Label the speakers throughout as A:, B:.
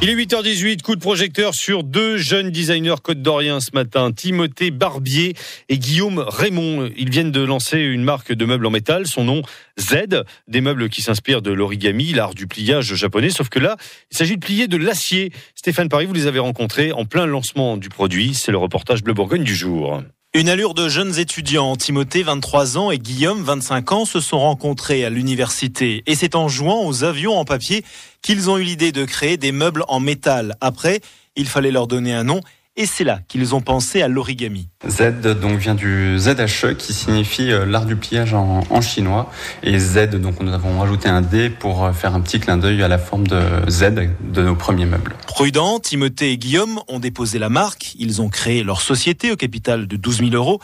A: Il est 8h18, coup de projecteur sur deux jeunes designers côte-d'Oriens ce matin, Timothée Barbier et Guillaume Raymond. Ils viennent de lancer une marque de meubles en métal, son nom Z, des meubles qui s'inspirent de l'origami, l'art du pliage japonais, sauf que là, il s'agit de plier de l'acier. Stéphane Paris, vous les avez rencontrés en plein lancement du produit, c'est le reportage Bleu Bourgogne du jour.
B: Une allure de jeunes étudiants, Timothée, 23 ans, et Guillaume, 25 ans, se sont rencontrés à l'université. Et c'est en jouant aux avions en papier qu'ils ont eu l'idée de créer des meubles en métal. Après, il fallait leur donner un nom, et c'est là qu'ils ont pensé à l'origami.
C: Z donc vient du ZHE qui signifie l'art du pliage en chinois. Et Z, donc nous avons rajouté un D pour faire un petit clin d'œil à la forme de Z de nos premiers meubles.
B: Prudents, Timothée et Guillaume ont déposé la marque. Ils ont créé leur société au capital de 12 000 €.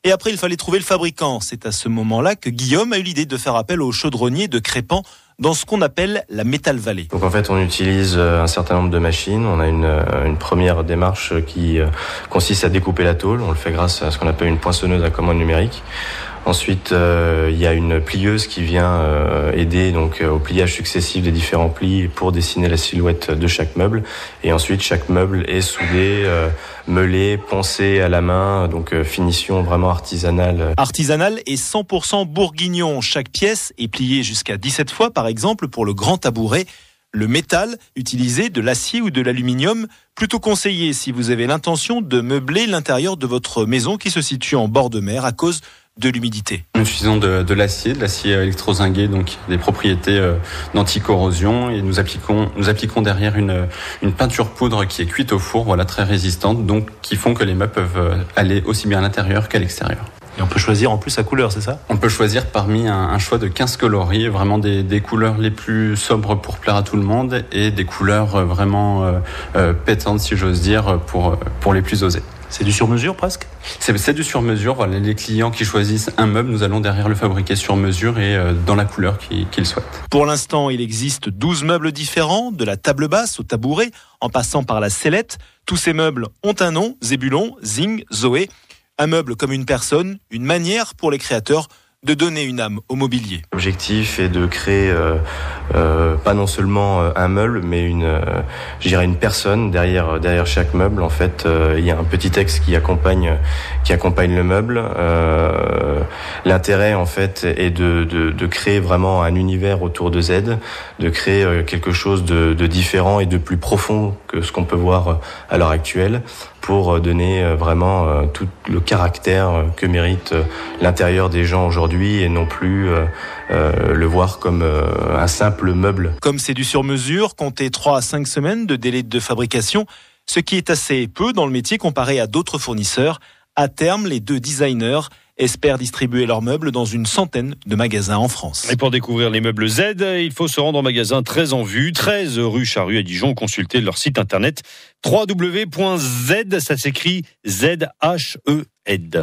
B: Et après, il fallait trouver le fabricant. C'est à ce moment-là que Guillaume a eu l'idée de faire appel au chaudronnier de Crépin dans ce qu'on appelle la Metal Valley.
D: Donc en fait, on utilise un certain nombre de machines. On a une première démarche qui consiste à découper la tôle. On le fait grâce à ce qu'on appelle une poinçonneuse à commande numérique. Ensuite, il y a une plieuse qui vient aider donc au pliage successif des différents plis pour dessiner la silhouette de chaque meuble. Et ensuite, chaque meuble est soudé, meulé, poncé à la main, donc finition vraiment artisanale.
B: Artisanal et 100% bourguignon. Chaque pièce est pliée jusqu'à 17 fois, par exemple, pour le grand tabouret. Le métal, utilisé de l'acier ou de l'aluminium, plutôt conseillé si vous avez l'intention de meubler l'intérieur de votre maison qui se situe en bord de mer à cause de l'humidité.
C: Nous utilisons de l'acier électrozingué, donc des propriétés d'anti-corrosion, et nous appliquons derrière une peinture poudre qui est cuite au four, voilà, très résistante, donc qui font que les meubles peuvent aller aussi bien à l'intérieur qu'à l'extérieur.
B: Et on peut choisir en plus sa couleur, c'est ça ?
C: On peut choisir parmi un choix de 15 coloris, vraiment des couleurs les plus sobres pour plaire à tout le monde, et des couleurs vraiment pétantes, si j'ose dire, pour les plus osés.
B: C'est du sur-mesure presque ?
C: C'est du sur-mesure. Voilà, les clients qui choisissent un meuble, nous allons derrière le fabriquer sur mesure et dans la couleur qu'ils souhaitent.
B: Pour l'instant, il existe 12 meubles différents, de la table basse au tabouret, en passant par la sellette. Tous ces meubles ont un nom, Zébulon, Zing, Zoé. Un meuble comme une personne, une manière pour les créateurs de donner une âme au mobilier.
D: L'objectif est de créer pas non seulement un meuble, mais une personne derrière chaque meuble. En fait, il y a un petit texte qui accompagne le meuble. L'intérêt, en fait, est de créer vraiment un univers autour de Z, de créer quelque chose de différent et de plus profond que ce qu'on peut voir à l'heure actuelle, pour donner vraiment tout le caractère que mérite l'intérieur des gens aujourd'hui, et non plus le voir comme un simple meuble.
B: Comme c'est du sur-mesure, comptez 3 à 5 semaines de délai de fabrication, ce qui est assez peu dans le métier comparé à d'autres fournisseurs. À terme, les deux designers espèrent distribuer leurs meubles dans une centaine de magasins en France.
A: Et pour découvrir les meubles Z, il faut se rendre au magasin Très en Vue, 13 rue Charrue à Dijon, consulter leur site internet www.z, ça s'écrit Z-H-E-D.